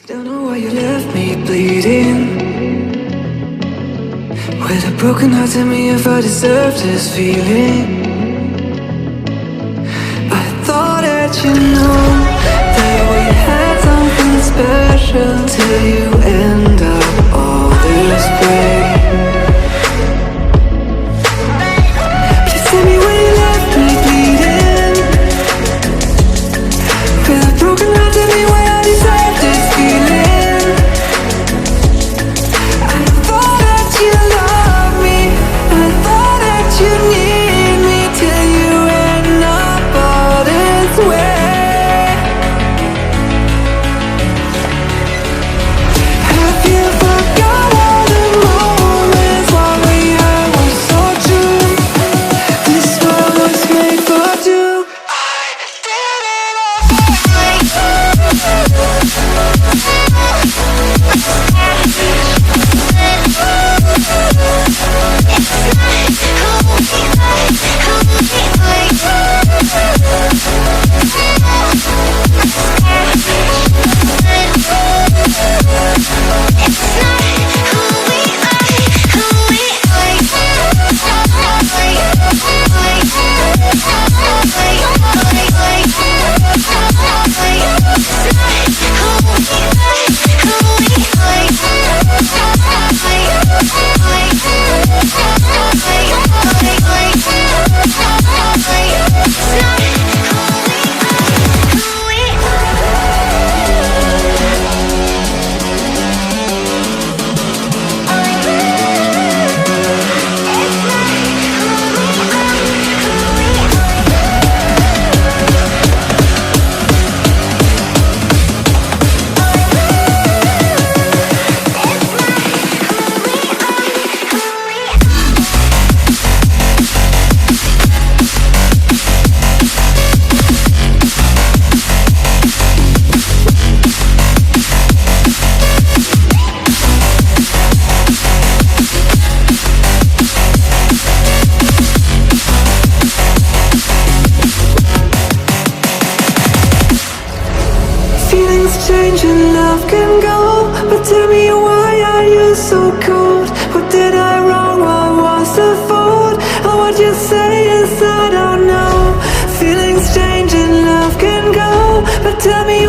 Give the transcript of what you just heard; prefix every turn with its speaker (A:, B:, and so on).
A: Don't know why you left me bleeding. With a broken heart, tell me if I deserve this feeling. I thought that you know that we had something special till you end up all this way. Please tell me when you left me bleeding. With a broken heart, tell me why I deserve this feeling. I thought that you loved me, I thought that you need me till you end up all this way. Have you forgot all the moments while we had were so true? This world was made for two. I did it change and love can go, but tell me why are you so cold? What did I wrong? What was the fault? And what you say is I don't know. Feelings change and love can go, but tell me